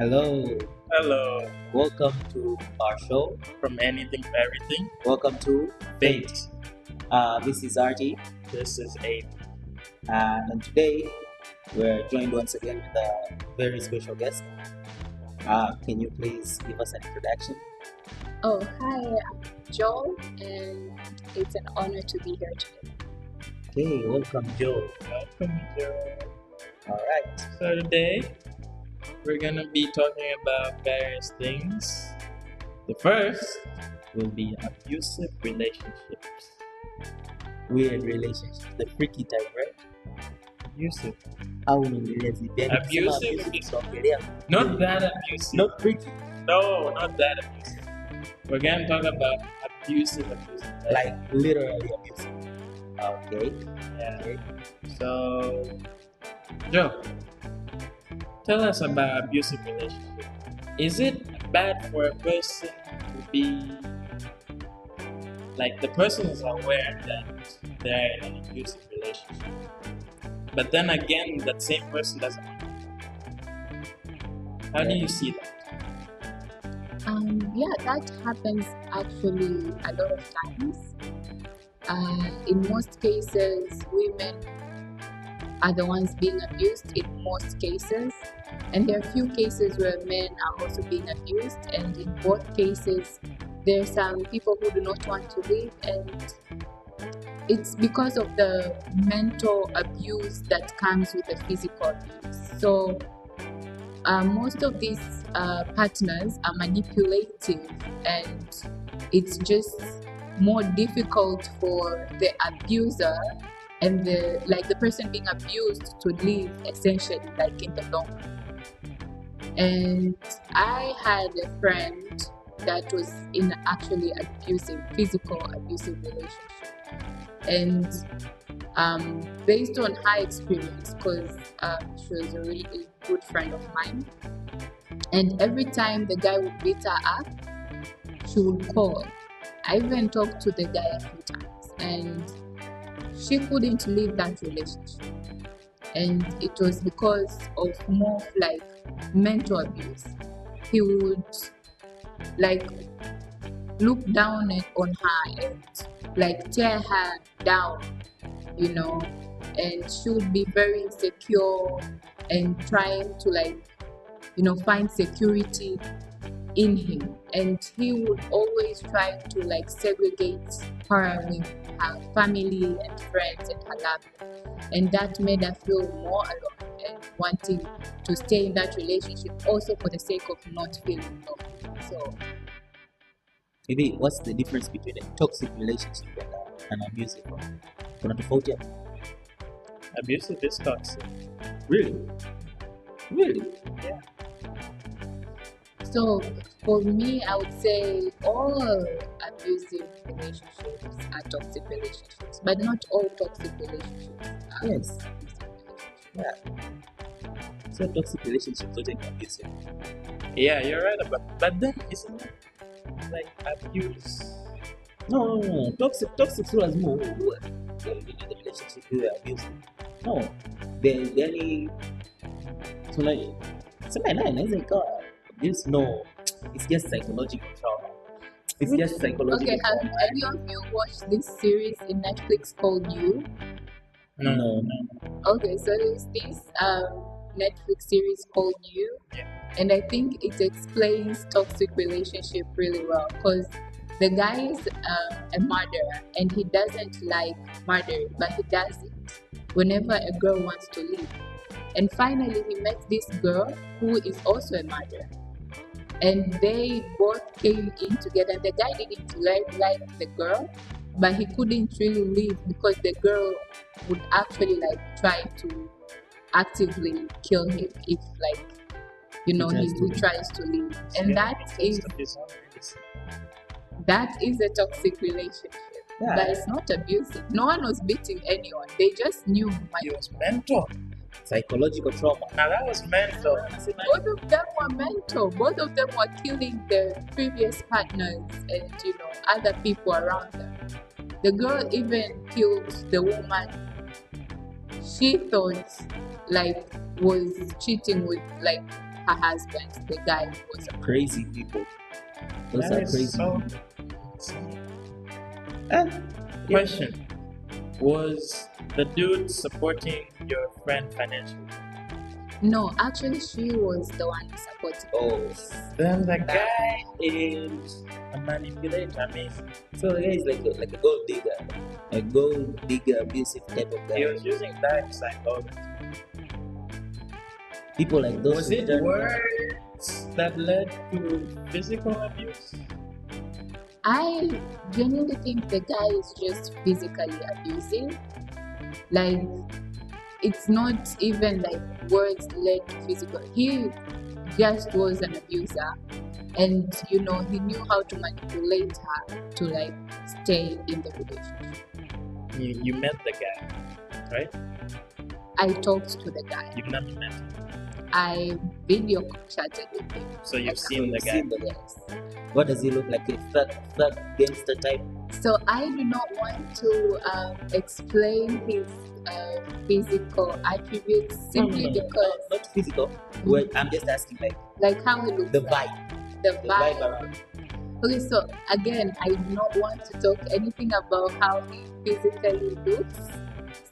Hello, Hello, welcome to our show. from anything to everything. Welcome to Fate. This is RT, This is a and today we're joined once again with a very special guest. Can you please give us an introduction? Oh, hi, I'm Joel, and it's an honor to be here today. Okay, welcome, Joe. welcome, Joe. All right. So today we're gonna be talking about various things. The first will be abusive relationships. Weird relationship, the freaky type, right? Abusive. Au unaongelea zipi? Yani kusema Abusive abusive is tunaongelea not that abusive. not freaky, No, not that abusive. We're gonna talk about abusive. like literally abusive. Okay. Yeah. Okay. So, Joe, tell us about abusive relationship. Is it bad for a person to be like the person is aware that they're in an abusive relationship, but then again, that same person doesn't? How do you see that? Yeah, that happens actually a lot of times. In most cases, women are the ones being abused in most cases, and there are few cases where men are also being abused, and in both cases, there are some people who do not want to leave, and it's because of the mental abuse that comes with the physical abuse. So most of these partners are manipulative, and it's just more difficult for the abuser and the person being abused to live, essentially, like in the long run. And I had a friend that was in actually physical abusive relationship, and based on her experience, because she was a really good friend of mine, and every time the guy would beat her up, she would call. I even talked to the guy a few times, and she couldn't leave that relationship, and it was because of more of like mental abuse. He would like look down on her and like tear her down, and she would be very insecure and trying to find security in him, and he would always try to like segregate her with her family and friends and her love, and that made her feel more alone and wanting to stay in that relationship also for the sake of not feeling lonely. So Maybe what's the difference between a toxic relationship and an abusive one? Kuna tofauti hapo? Abusive is toxic. Really? Really? Yeah. So for me, I would say all abusive relationships are toxic relationships, but not all toxic relationships are Yes. abusive relationships. Yeah. So toxic relationships zote ni abusive. Yeah, you're right about. But then isn't it like abuse? No. Toxic sio lazima uwe the relationship iwe abusive. No. Then sema naye inaweza ikawa abuse. No. It's just psychological trauma. It's just psychological Okay, have trauma. any of you watched this series in Netflix called You? No. Okay, so there's this Netflix series called You, and I think it explains toxic relationship really well, because the guy is a murderer and he doesn't like murdering, but he does it whenever a girl wants to leave. And finally, he met this girl who is also a murderer, and they both came in together. The guy didn't like the girl, but he couldn't really leave because the girl would actually like try to actively kill him if he tries to leave. And that is a toxic relationship. Yeah. But it's not abusive. No one was beating anyone. They just knew It was mental. Psychological trauma. Now that was mental. both of them were mental. Both of them were killing their previous partners and other people around them. The girl even killed the woman she thought was cheating with her husband, the guy who was a Crazy people. Those That are is crazy so people. insane. Ah, Question: was the dude supporting your friend financially? No, actually, she was the one who supported Oh, Then the that. guy is a manipulator. I mean, so the guy is like a gold digger, abusive type of he guy. was using dark psychology. People like those. Was who it turn- words that led to physical abuse? I genuinely think the guy is just physically abusing. Like, it's not even like words led to physical. He just was an abuser, and he knew how to manipulate her to like stay in the relationship. You met the guy, right? I talked to the guy. You've never met him. I video chatted with him. So you've Like, seen the I've guy. seen the guy. Yes. What does he look like? A thug gangster type? So I do not want to explain his physical attributes simply No. because, Not physical. Well, I'm just asking like, how he looks the like. vibe. The The vibe vibe. around. Okay, so again, I do not want to talk anything about how he physically looks,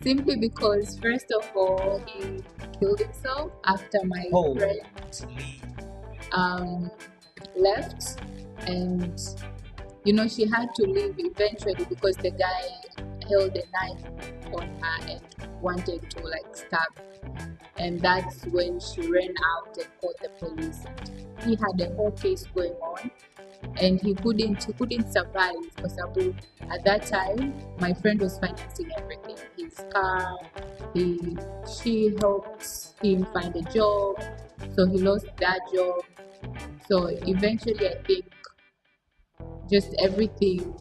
simply because, first of all, he killed himself after my Oh. friend Holy. left, and she had to leave eventually because the guy held a knife on her and wanted to like stab her. And that's when she ran out and called the police. He had a whole case going on, and he couldn't survive because at that time my friend was financing everything, his car. She helped him find a job, so he lost that job. So eventually, I think just everything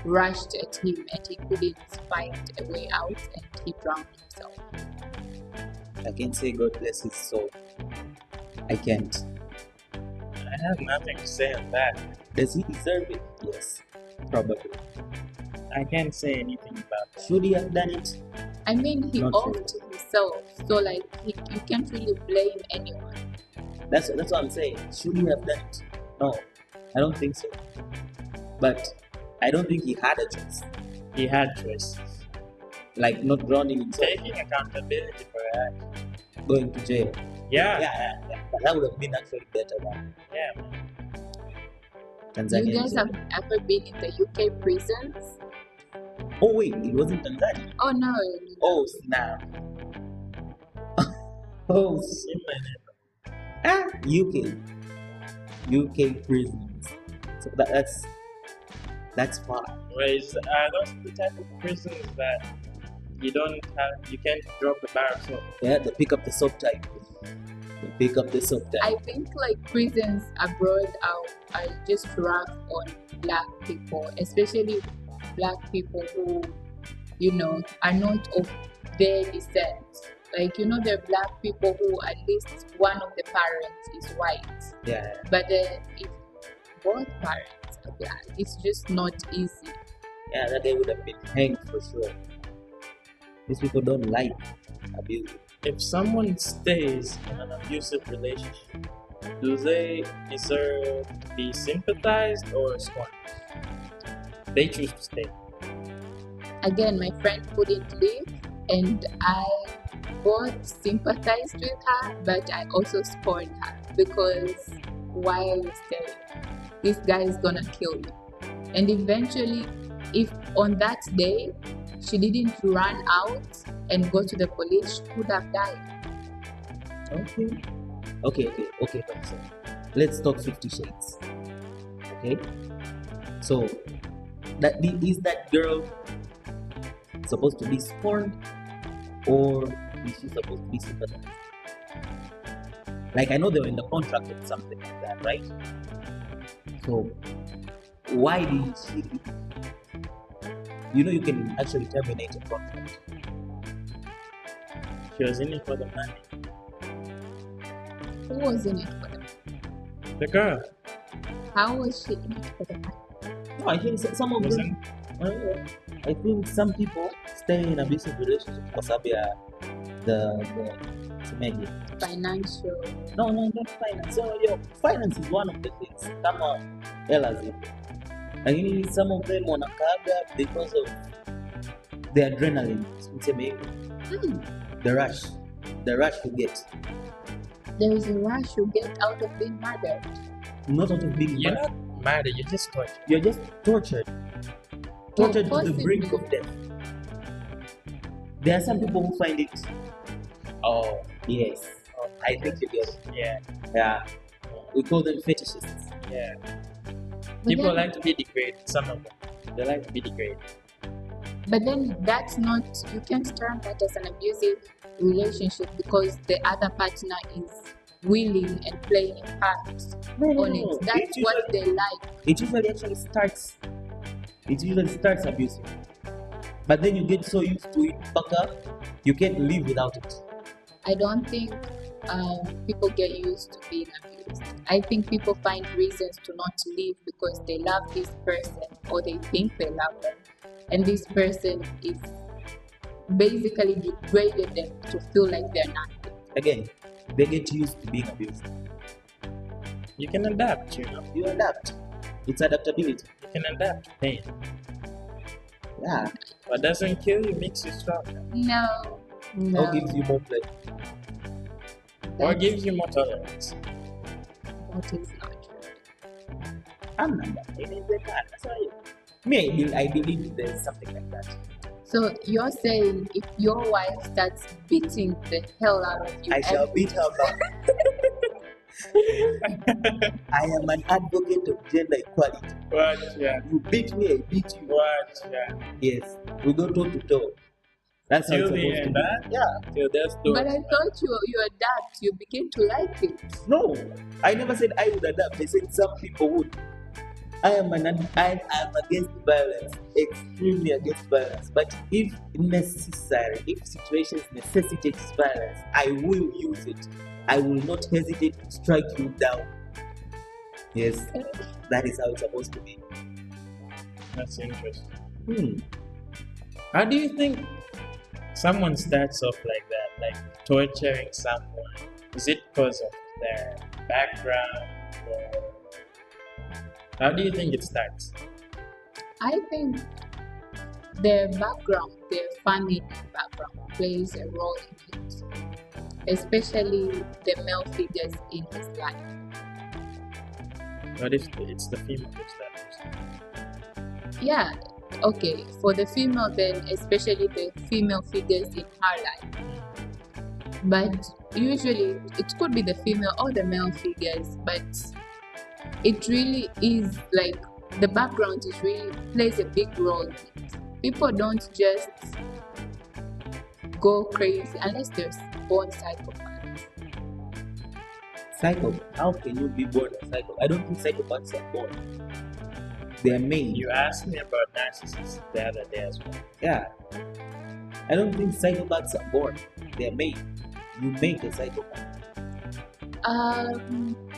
rushed at him, and he couldn't find a way out, and he drowned himself. I can say God bless his soul. I can't. I have nothing to say on that. Does he deserve it? Yes, probably. I can't say anything about that. Should he have done it? I mean, he Not owed himself, so like you can't really blame anyone. That's what I'm saying. Should he have done it? No, I don't think so. But I don't think he had a choice. He had choices. Like not drowning himself, Taking accountability for that. going to jail. Yeah. Yeah. That would have been actually better than Yeah, man. Tanzania. You guys jail. have ever been in the UK prisons? Oh wait, it wasn't Tanzania. Oh no. Oh snap. Oh See, man. ah, UK prisons. So that's far. Whereas those the type of prisons that you can't drop the bar of soap. Yeah, they pick up the soap type. They pick up the soap type. I think like prisons abroad are just rough on black people, especially black people who, are not of their descent. Like, there are black people who at least one of the parents is white. Yeah. But then if both parents are black, it's just not easy. Yeah, that they would have been hanged for sure. These people don't like abuse. If someone stays in an abusive relationship, do they deserve to be sympathized or scorned? They choose to stay. Again, my friend couldn't leave, and I both sympathized with her, but I also scorned her because why are you staying? This guy is gonna kill you. And eventually, if on that day she didn't run out and go to the police, she could have died. Okay, so let's talk 50 Shades. Okay? So, is that girl supposed to be scorned or is she supposed to be sympathized? Like, I know they were in the contract or something like that, right? So, why did she leave? You can actually terminate a contract. She was in it for the money. Who was in it for them? The girl How was she in it for them? No, I think some of them. wasn't. I think some people stay in abusive relationships kwa sababu ya the semeje, financial. No, not finance. So your finance is one of the things. Kama hela zipo. Lakini some of them wanakaaga because of the adrenaline. Useme hivyo. Hmm. The rush you get. There is a rush you get out of being murdered. Not out of being You're mad. not mad, you're just tortured. You're just tortured. Tortured to the brink possibly. of death. There are some people who find it. Oh, Yes. I think you get it. yeah, Yeah. We call them fetishists. yeah. But People then, like to be degraded, some of them. They like to be degraded. but then that's not, you can't term that as an abusive relationship because the other partner is willing and playing a part on it. That's what they like. It usually actually starts. It usually starts abusive. But then you get so used to it, back up, you can't live without it. I don't think people get used to being abused. I think people find reasons to not live because they love this person or they think they love them. And this person is basically degraded them to feel like they're nothing. Again, they get used to being abused. You can adapt, you know. You adapt. It's adaptability. You can adapt to pain. Yeah. What doesn't kill you makes you stronger. No. Or gives you more pleasure. Or That's- gives you more tolerance. That is not true. I'm not that. It is like that. That's why. Me, I believe there's something like that. So you're saying if your wife starts beating the hell out of you, I shall every- beat her back. I am an advocate of gender equality. What? Yeah. You beat me, I beat you. What? Yeah. Yes. We go toe to toe. That's how it's Till the supposed to end, be. huh? Yeah. Till death do But us I part. thought you adapt. You begin to like it. No, I never said I would adapt. I said some people would. I am against violence, extremely against violence. But if necessary, if situations necessitate violence, I will use it. I will not hesitate to strike you down. Yes, that is how it's supposed to be. That's interesting. Hmm. How do you think someone starts off like that, like torturing someone? Is it because of their background, or how do you think it starts? I think their background, their family background plays a role in it, especially the male figures in his life. What if it's the female who starts? Yeah, okay, for the female, then especially the female figures in her life. But usually it could be the female or the male figures, but it really is like the background is really plays a big role in it. People don't just go crazy unless they're born psychopaths. Psycho. How can you be born a psycho? I don't think psychopaths are born. They are made. You asked me about narcissists the other day as well. Yeah. I don't think psychopaths are born. They are made. You make a psychopath.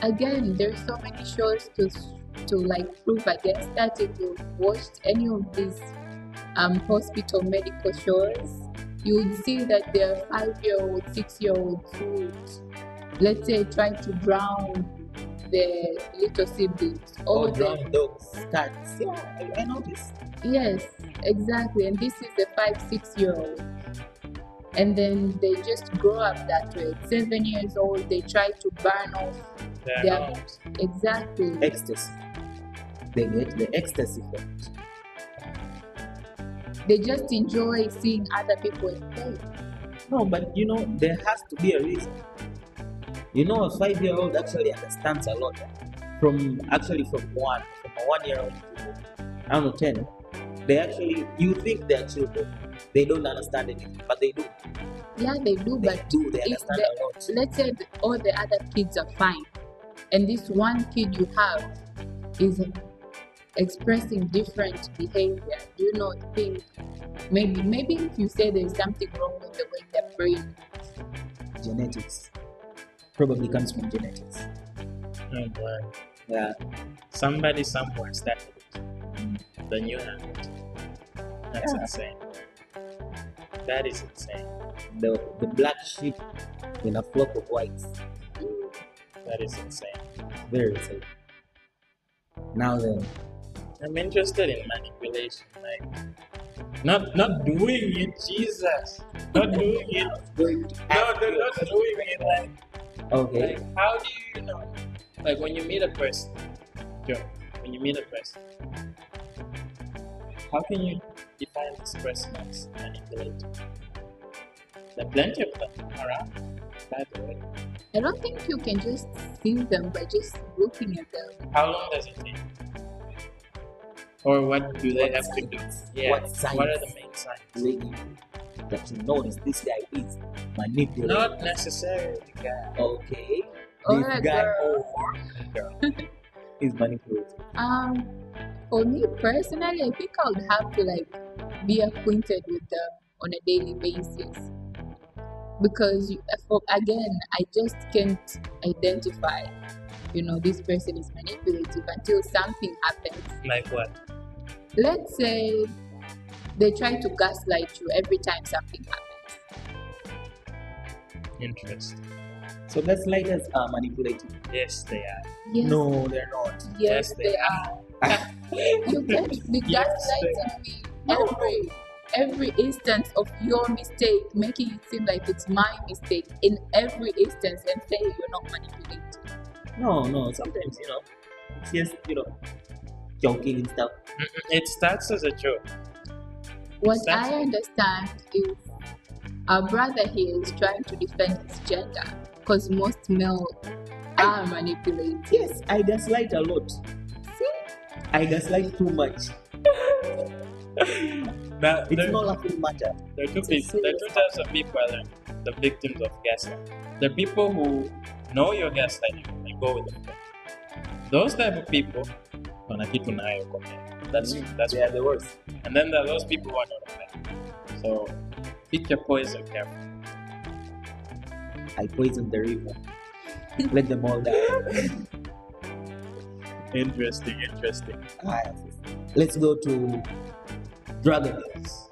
Again, there's so many shows to like prove against that. If you've watched any of these hospital medical shows, you would see that there are 5-year-olds, 6-year-olds who, let's say, try to drown their little siblings. Or Or the, drown dogs, cats. Yeah, I noticed. yes, exactly. And this is a 5-6-year-old. And then they just grow up that way. 7 years old, they try to burn off Their their homes. exactly. Ecstasy. They get the ecstasy from it. They just enjoy seeing other people in pain. No, but you know, there has to be a reason. You know, a 5-year-old actually understands a lot. From a 1-year-old to, I don't know, 10. They actually, you think they're children. They don't understand anything, but they do. Yeah, they do, They but do. They if understand the- a lot. let's say all the other kids are fine, and this one kid you have is expressing different behavior. Do you not think maybe if you say there's something wrong with the way their brain, Genetics. Probably comes from genetics. Oh boy. Yeah. Somebody somewhere started it. Then you have it. That's Yeah. insane. That is insane. the black sheep in a flock of whites. That is insane. Very safe. Now then, I'm interested in manipulation, like not doing it, Jesus. Not doing it. going to No, ask no, you a not question. doing it. Okay. Like, how do you know? Like when you meet a person, Joe. When you meet a person, how can you define this person as manipulative? There are plenty of them around, by the way. I don't think you can just see them by just looking at them. How long does it take? Or what do they What have to do? signs? Yeah. What signs? What are the main signs? Really, that you notice this guy is manipulative. Not necessarily, guy. Okay. Or This a guy girl. Girl. is manipulative. For me personally, I think I would have to like be acquainted with them on a daily basis, because again, I just can't identify, this person is manipulative until something happens. Like what? Let's say they try to gaslight you every time something happens. Interesting. So gaslighters are manipulative. Yes, they are. Yes, No, they're not. yes, yes, they they are. You can't be Yes, gaslighting me every instance of your mistake, making it seem like it's my mistake in every instance, and say you're not manipulating. No. Sometimes, it's just, joking and stuff. It starts as a joke. What Exactly. I understand is our brother here is trying to defend his gender, because most male are manipulative. Yes, I gaslight a lot. See? I gaslight too much. Now, It's there, not laughing matter. there are two it's a people. There are serious two types of people are the victims of gaslighting. The people who know you're gaslighting and go with it. Those type of people, wana kitu nayo kwa mimi. That's They are the worst. And then there are those people who are not aware. So pick your poison carefully. I poison the river. Let them all die. Interesting. Ah, yes. Let's go to drug abuse.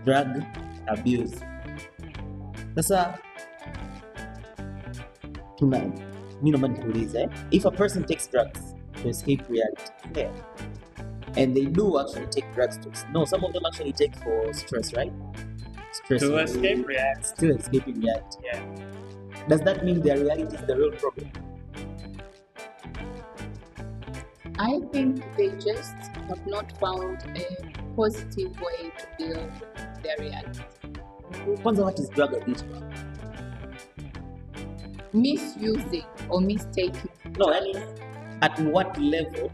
Drug abuse. Sasa mi naomba nikuulize, if a person takes drugs to escape reality, yeah, and they do actually take drugs some of them actually take for stress, right? Stress To relief, escape reality. still escaping reality. Yeah. Does that mean their reality is the real problem? I think they just have not found a positive way to deal with their reality. Kwanza, what is drug abuse? Misusing or mistaking. No, I mean, at what level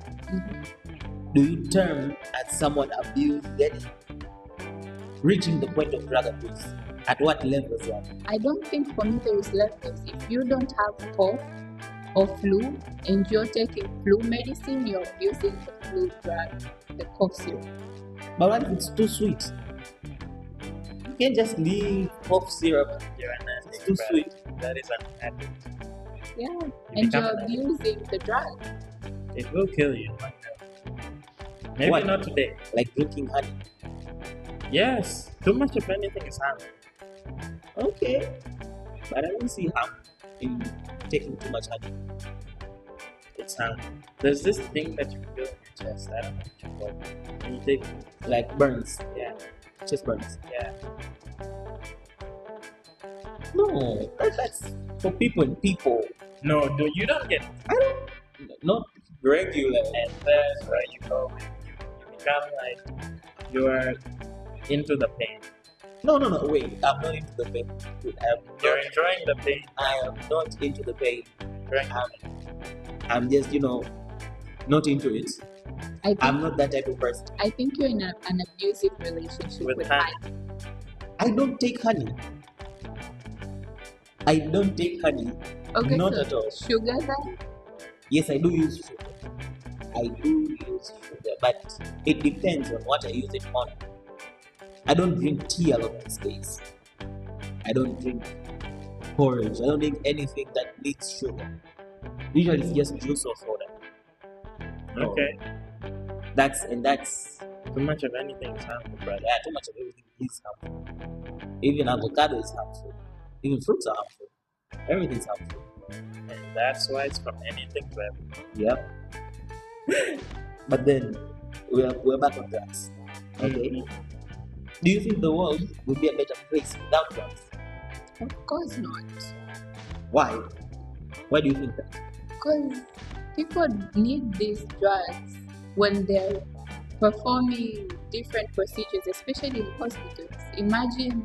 do you term as someone abused, reaching the point of drug abuse? At what levels? I don't think for me there is levels. If you don't have cough or flu and you're taking flu medicine, you're abusing the flu drug, the cough syrup. But what if it's too sweet? You can't just leave cough syrup. You're an addict. It's too brother. sweet. That is an addict. Yeah, You and become you're an addict. abusing the drug. It will kill you. Maybe What? not today. Like drinking honey. Yes, too much of anything is harmful. Okay. But I don't see harm in taking too much honey. It's harmful. There's this thing that you feel in your chest. I don't know what you call it. When you take, Like burns. yeah, Chest burns. yeah. No, that's for people and people. No, you don't get it. I don't, not regular. And that's where you go. You become like you are into the pain. No, wait. I'm not into the pain. You're enjoying the pain. I am not into the pain. Enjoying I'm just, not into it. I think, I'm not that type of person. I think you're in an abusive relationship With with honey. honey. I don't take honey. I don't take honey. Okay, Not so at all. sugar then? Yes, I do use sugar. I do use sugar, but it depends on what I use it on. I don't drink tea a lot these days. I don't drink porridge. I don't drink anything that needs sugar. Usually it's just juice or soda. No. Okay. That's Too much of anything is harmful, brother. yeah, too much of everything is harmful. Even avocado is harmful. Even fruits are harmful. Everything's harmful. And that's why it's from anything to everything. Yep. But then we're back on drugs. Okay. Do you think the world would be a better place without drugs? Of course not. Why? Why do you think that? Because people need these drugs when they're performing different procedures, especially in hospitals. Imagine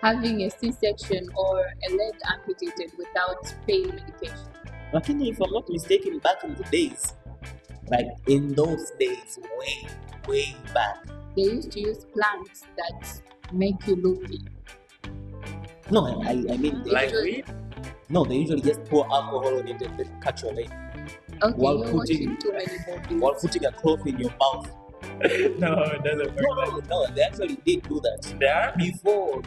having a C-section or a leg amputated without pain medication. Lakini if I'm not mistaken, back in the days, like in those days, way back. They used to use plants that make you loopy. No, I mean, Like usually- weed? no, they usually just pour alcohol on it and then cut your leg Okay, While you're putting- watching too many movies. while putting a cloth in your mouth. No, it doesn't work. No, they actually did do that. There? Before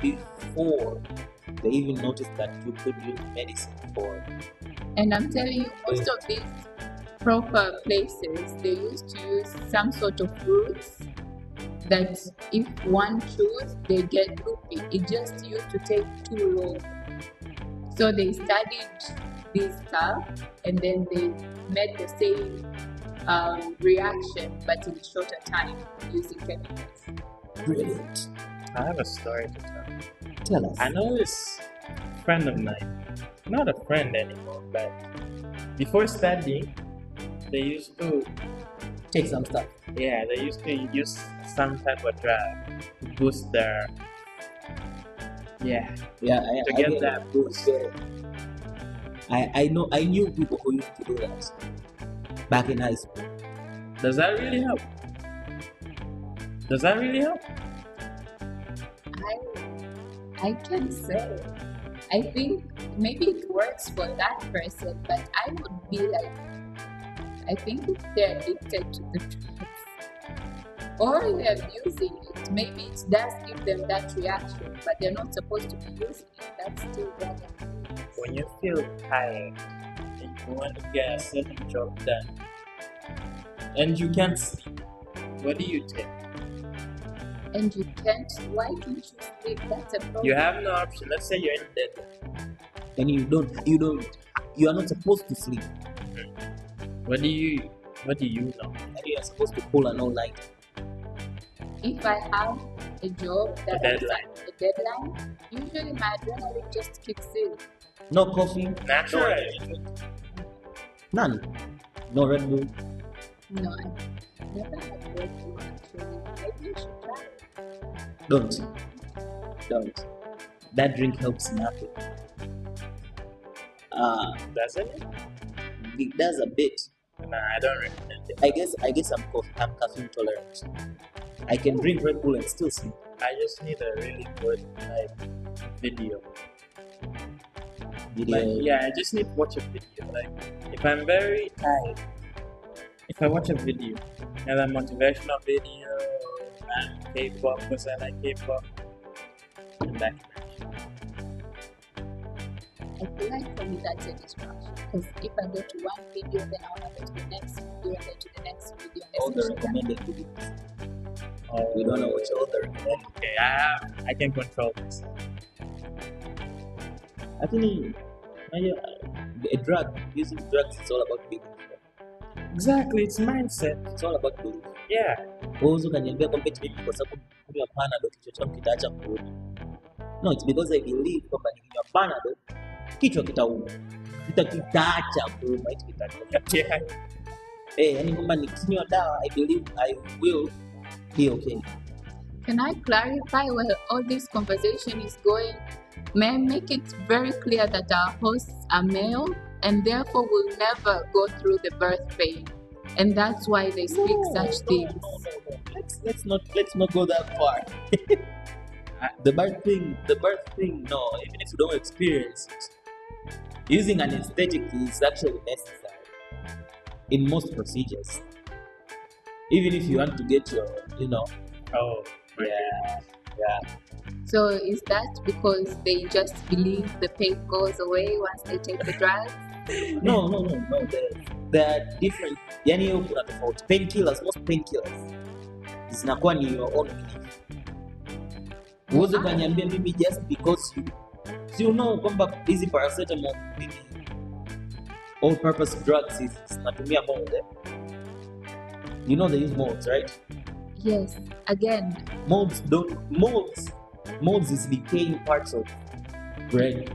they even noticed that you could use medicine for. And I'm telling you, most of these proper places, they used to use some sort of fruits that if one chews, they get loopy. It just used to take too long. So they studied this stuff and then they made the same reaction but in a shorter time using chemicals. Brilliant. I have a story to tell. Tell us. I know this friend of mine, not a friend anymore, but before studying, they used to, Take some stuff. they used to use some type of drug to boost their, Yeah, to get get that it. boost. Get it. I knew people who used to do that back in high school. Does that really help? Does that really help? I can say, I think maybe it works for that person, but I would be like, I think if they're addicted to the drugs or they're abusing it, maybe it does give them that reaction, but they're not supposed to be using it. That's still drug abuse. When you feel tired and you want to get a certain job done and you can't sleep, what do you take? And you can't, why can't you sleep? That's a problem. You have no option. Let's say you're in deadline. And you are not supposed to sleep. What do you know? And you are supposed to pull an all-night. If I have a job that has deadline. a deadline, usually my adrenaline just kicks in. No coffee. Natural. No energy drink. None. No Red Bull. No, I've never had Red Bull actually. Maybe you should try it. Don't. That drink helps nothing. Doesn't it? It does a bit. Nah, I don't recommend it. I guess I'm caffeine tolerant. I can drink Red Bull and still sleep. I just need a really good video. Video. Like, yeah, I just need to watch a video. Like, if I'm very tired, if I watch a video, either motivational video, and K-pop, because I like K-pop, and that kind of I feel like for me that's a distraction. Because if I go to one video, then I want to go to the next video, and then to the next video. And All the especially recommended videos. shit. We don't know which all the recommended. Okay, I can control this. Actually, a drug, using drugs is all about belief. Exactly, it's mindset. It's all about belief. Yeah. Huwezi ukaniambia kwamba eti mimi kwa sababu kunywa panado kichwa changu kitaacha kuuma. No, it's because I believe kwamba nikinywa panado kichwa kitauma. Kitaacha kuuma, eti kitaacha. Yeah. Yani kwamba nikinywa dawa I believe I will be okay. Can I clarify where all this conversation is going? May I make it very clear that our hosts are male and therefore will never go through the birth pain. And that's why they speak such things. No. Let's not go that far. The birth thing, no, even if you don't experience it, using anesthetic is actually necessary in most procedures. Even if you want to get your, Oh, yeah. So is that because they just believe the pain goes away once they take the drug? No. There are different. Yani hiyo kuna tofauti. Painkillers, most painkillers zinakuwa ni your own belief. Uweze ukaniambia mimi just because you si know kwamba hizi paracetamol mimi all purpose drugs is natumia mold. You know they use molds, right? Yes, again, Molds is decaying parts of bread.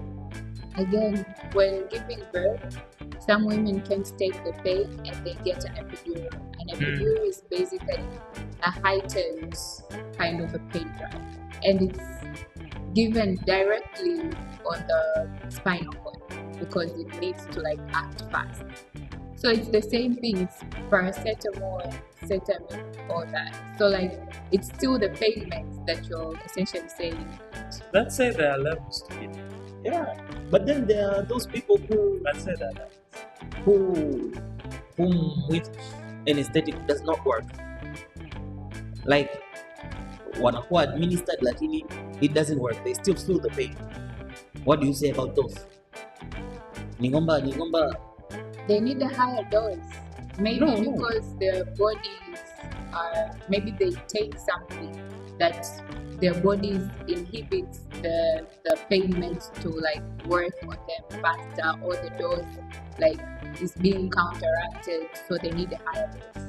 again, when giving birth, some women can't take the pain and they get an epidural. An epidural is basically a heightened kind of a pain drive, and it's given directly on the spinal cord because it needs to like act fast. So it's the same thing. It's paracetamol, cetamine, all that. So like it's still the pain meds that you're essentially saying. Let's say there are levels to it. Yeah, but then there are those people Let's say that. whom with anesthetic does not work. Like wanakuwa administered lakini it doesn't work. They still feel the pain. What do you say about those? Ningomba They need a higher dose. Maybe because their bodies are, maybe they take something that their bodies inhibits the pain meds to like work on them faster, or the dose like is being counteracted, so they need a higher dose.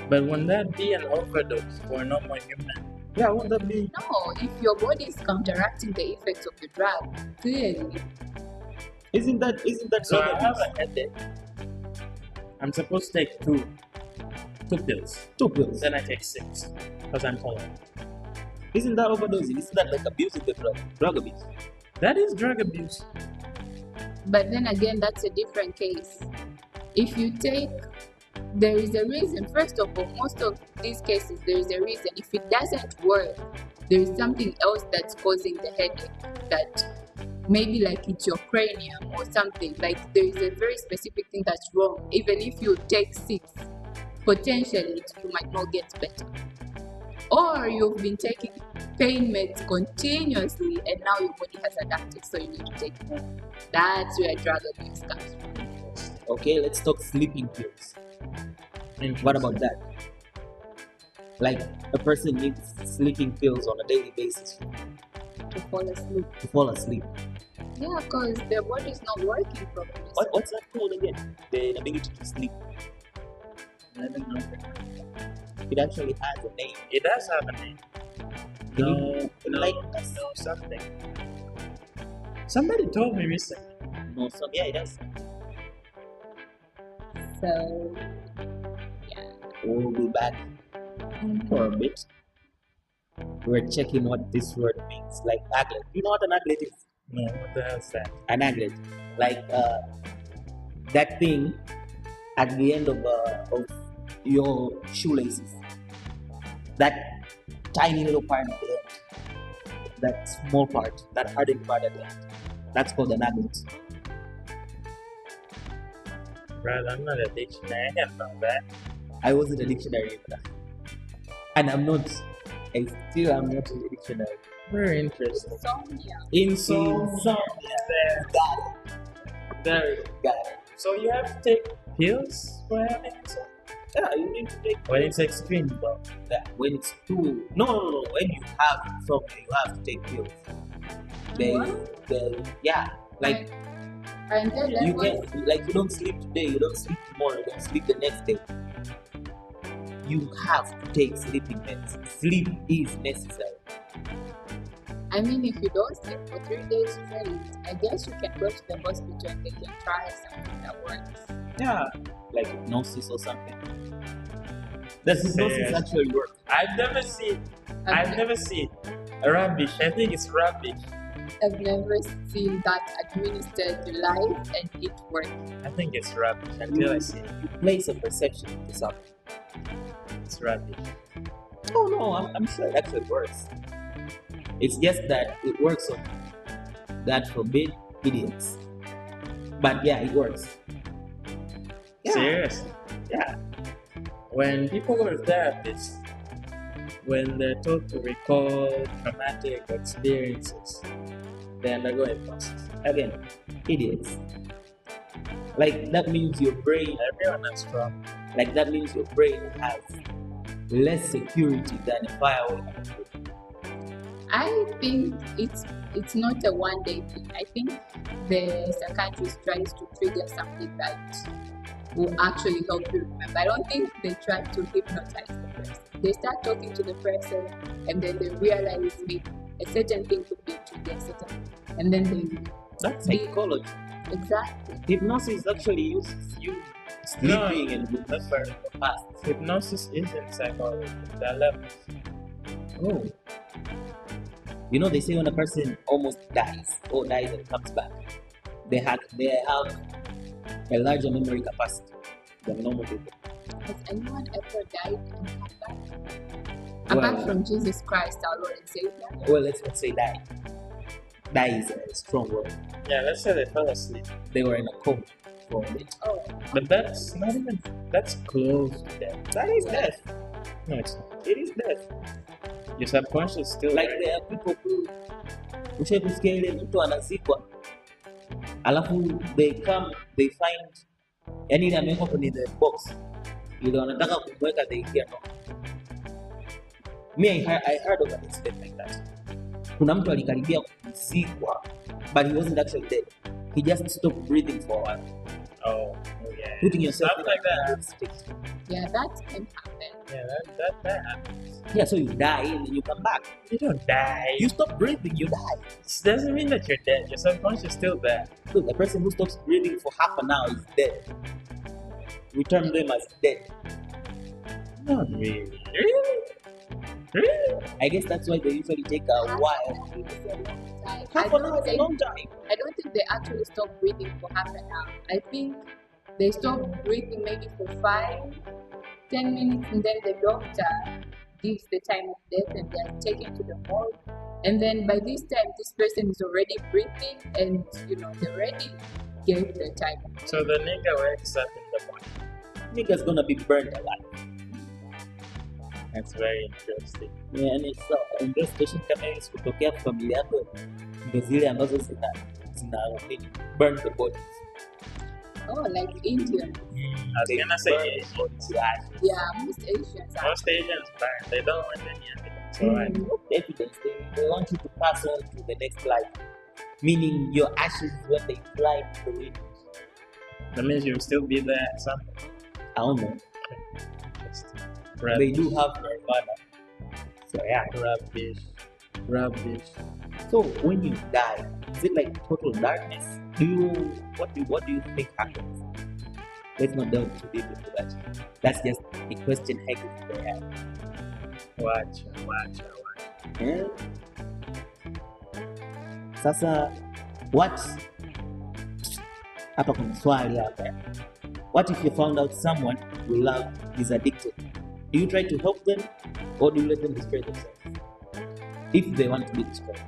But wouldn't that be an overdose for a normal human? yeah, won't that be? No, if your body is counteracting the effects of the drug, clearly. Isn't that So I have a headache. I'm supposed to take two pills. 2 pills? Then I take 6 because I'm tolerant. Isn't that overdosing? Isn't that like abusing the drug abuse? That is drug abuse. But then again, that's a different case. If you take, there is a reason. First of all, most of these cases, there is a reason. If it doesn't work, there is something else that's causing the headache, that maybe like it's your cranium or something. Like there is a very specific thing that's wrong. Even if you take 6, potentially you might not get better. Or you've been taking pain meds continuously and now your body has adapted, so you need to take more. That's where drug abuse comes from. Okay, let's talk sleeping pills. What about that? Like a person needs sleeping pills on a daily basis To fall asleep. to fall asleep. Yeah, because their body is not working properly. What's that called again? The ability to sleep. I don't know. It actually has a name. It does have a name. Can No, you enlighten us? something. Somebody told me recently. No, yeah, it does. So, We'll be back for a bit. We're checking what this word means. Like aglet. You know what an aglet is? No, what the hell is that? An aglet. Like that thing at the end of your shoelaces. That tiny little part at the end. That small part, that hardened part at the end. That's called an aglet. Brad, I'm not a dictionary. I can't know that. I wasn't a dictionary either. And I'm not. I still am not in the dictionary. Very interesting. insomnia. Got it. Very. Got it. So you have to take pills for having insomnia? Yeah, you need to take. When it's extreme, though. That when it's too. No. When you have insomnia, you have to take pills. Yeah. Like And then you can. Like you don't sleep today. You don't sleep tomorrow. You don't sleep the next day. You have to take sleeping meds. Sleep is necessary. I mean, if you don't sleep for 3 days straight, I guess you can go to the hospital and they can try something that works. Yeah. Like hypnosis or something. Does hypnosis actually work? I've never seen rubbish. I think it's rubbish. I've never seen that administered to life and it works. I think it's rubbish until I see it. You place a perception to something. It's rubbish. Oh no, I'm sure it actually works. It's just that it works on that forbid idiots. But yeah, it works. Yeah. Seriously. Yeah. When people go to therapists, when they're told to recall traumatic experiences, they undergo hypnosis. Again, idiots. Like that means your brain. Everyone has trauma. Like that means your brain has less security than a firewall. I think it's not a one-day thing. I think the psychiatrist tries to trigger something that will actually help you remember. I don't think they try to hypnotize the person. They start talking to the person, and then they realize maybe a certain thing could be triggered, and then they That's psychology. exactly. Hypnosis actually uses you sleeping and remembering the past. Hypnosis isn't psychology. There are levels. Oh. You know, they say when a person almost dies or dies and comes back, they have a larger memory capacity than normal people. Has anyone ever died and come back? Apart from Jesus Christ, our Lord and Savior. Well, let's not say die. Die is a strong word. Yeah, let's say they fell asleep. They were in a coma for a bit. Oh, But that's not even, that's close to death. That is death. No, it's not. It is death. Your subconscious still Like there. there are people who ushai kusikia ile mtu anazikwa alafu they find yani ile amewekwa kwenye the box ile wanataka kumweka they hear no. I heard of an incident like that. Kuna mtu alikaribia kuzikwa but he wasn't actually dead. He just stopped breathing for a while. Oh, yeah. Putting yourself Stuff like that. state. yeah, that can happen. Yeah, that happens. Yeah, so you die and then you come back. You don't die. You stop breathing, you die. It doesn't mean that you're dead. Your subconscious is still there. So the person who stops breathing for half an hour is dead. We term them as dead. Not really. Really? Really? I guess that's why they usually take a while. It's a long time. Half an hour is a long time. I don't think they actually stop breathing for half an hour. I think they stop breathing maybe for 5-10 minutes, and then the doctor gives the time of death and they are taken to the morgue. And then by this time, this person is already breathing and they already gave the time. So the nigga wakes up in the morning. Nigga's gonna be burned alive. That's very interesting. Yeah, and it's investigation kama hiyo kutokea kwa familia yako ndio zile ambazo zina burn the bodies. Oh, like Indian. I was gonna say burn Asians. bodies to ashes. Yeah, most Asians are. Most Asians burn. They don't want any evidence. Alright. Evidence. They want you to pass on to the next life. Meaning your ashes when they fly to the wind. That means you'll still be there at some point. I don't know. Interesting. They do have nirvana. So yeah. Rubbish. So when you die, is it like total darkness? What do you think happens? Let's not delve too deep into that. That's just a question heck in their head. Watch. Eh? Sasa what? Hapa kuna swali hapa. What if you found out someone you love is addicted? Do you try to help them or do you let them destroy themselves? If they want to be destroyed.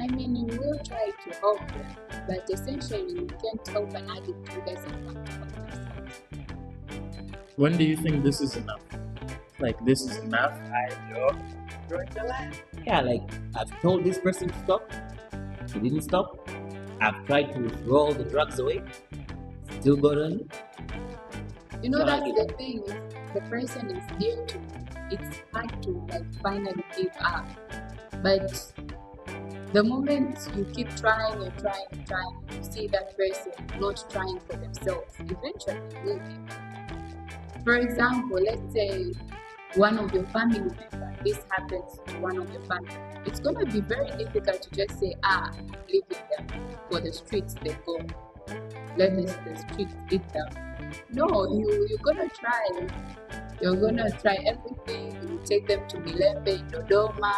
I mean, you will try to help them, but essentially you can't help an addict who doesn't want to help themselves. When do you think this is enough? Like, this is enough? I enjoy the life. Yeah, like I've told this person to stop, he didn't stop. I've tried to throw all the drugs away, still got on. So That's like the thing. If the person is dear to you, it's hard to finally give up. But the moment you keep trying and trying and trying, you see that person not trying for themselves, eventually you will give up. For example, let's say one of your family members, this happens to one of your family. It's going to be very difficult to just say, I'm leaving them for the streets they go. Let the streets eat them. No, you're going to try. You're going to try everything. You take them to Milembe, Dodoma.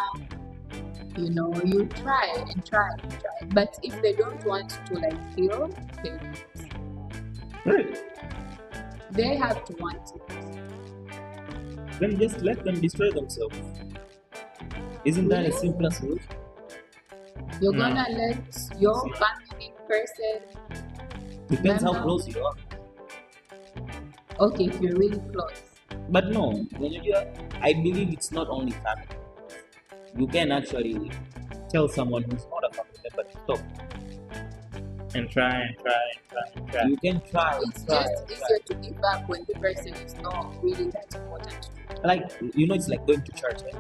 You try and try and try. But if they don't want to heal, they won't. Right. They have to want it. Then just let them destroy themselves. Isn't that a simpler solution? You're No. gonna let your family person, Depends how Remember? close you are. okay, if you're really close. But no, I believe it's not only family. You can actually tell someone who's not a family member to stop. and try. You can try. It's just easier to give up when the person is not really that important. Like, it's like going to church, right?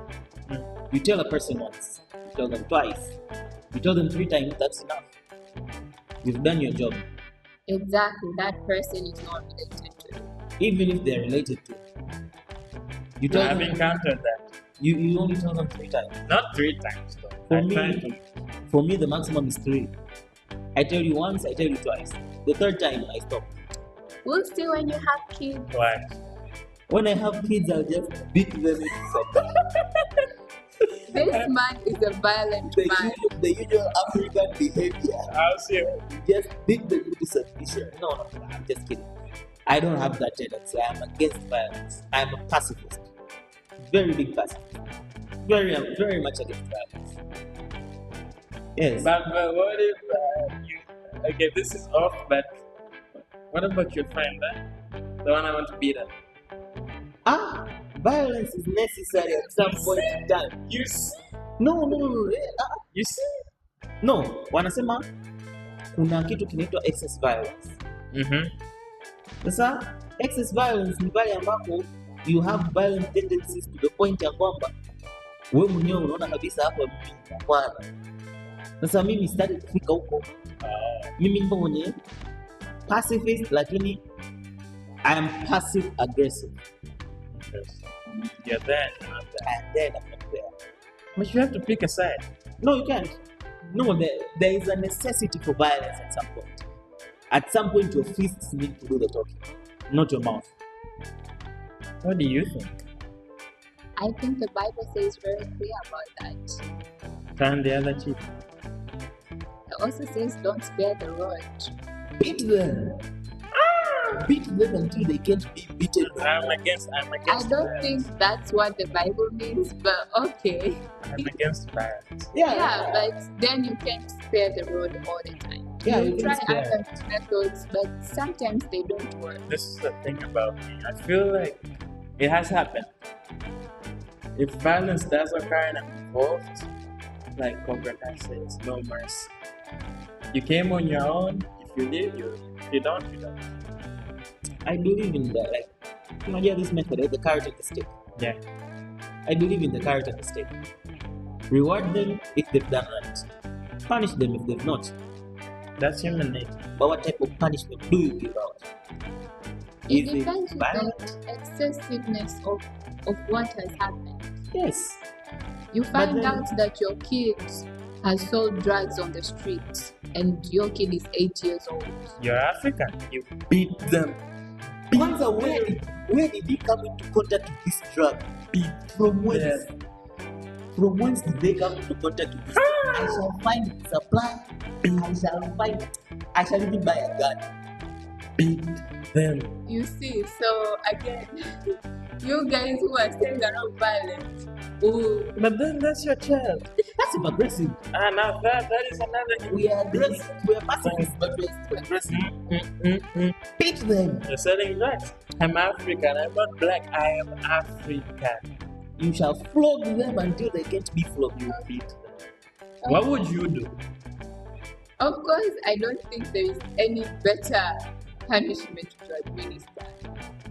Mm. You tell a person once, you tell them twice, you tell them 3 times, that's enough. You've done your job. Exactly, that person is not related to you. Even if they're related to you. You tell I've them, encountered that. you only tell them 3 times. Not 3 times, though. For I try me, to. for me, the maximum is 3. I tell you once, I tell you twice. The 3rd time, I stop. We'll see when you have kids. Why? When I have kids, I'll just beat them into submission. This man is a violent man. The usual African behavior. I'll see. You just beat them into submission. No, I'm just kidding. I don't have that tendency. I am against violence. I am a pacifist. Very big pacifist. Very much against violence. Yes. But what if you? Okay, this is off. But what about your friend? The one I want to beat up. Violence is necessary at some point in time. You see? No. You see? No, wanasema kuna kitu kinaitwa excess violence. Sasa excess violence ni pale ambapo you have violent tendencies to the point ya kwamba wewe mwenyewe unaona kabisa hapa mimi hapana. Sasa mimi sitaki kufika huko. Mimi ndio mwenye pacifist, lakini I am passive aggressive. You're there, you're not there. And then I'm not there. But you have to pick a side. No, you can't. No, there is a necessity for violence at some point. At some point, your fists need to do the talking, not your mouth. What do you think? I think the Bible says very clear about that. Turn the other cheek. It also says don't spare the rod. Beat them. Beat them until they can't be beaten. I'm against I don't violence. think that's what the Bible means, but okay. I'm against violence. Yeah, but then you can't spare the rod all the time. Yeah, you you try can spare. other methods, but sometimes they don't work. This is the thing about me. I feel like it has happened. If violence does occur and I'm involved, like Cobra Kai says, no mercy. You came on your own. If you live, you live. If you don't, you don't. I believe in that. Like, this method, the carrot and the stick. Yeah. I believe in the carrot and the stick. Reward them if they've done right. Punish them if they've not. That's human nature. But what type of punishment do you give out? It Is depends it on violent? the excessiveness of what has happened. Yes. You find then- out that your kid has sold drugs on the streets and your kid is 8 years old. You're African. You beat them. Kwanza, where did he come into contact with this drug? From whence? Yes. From whence did they come into contact with this? I shall find supply. I shall even buy a gun. Beat them. You see, so again, you guys who are saying around violence, oh, But then that's your child. Passive aggressive. Now that is another. We are aggressive. We are pacifists, but we are aggressive. Beat them. You're selling drugs. I'm African. I'm not black. I am African. You shall flog them until they can't be flogged. You beat them. What would you do? of course, I don't think there is any better punishment to administer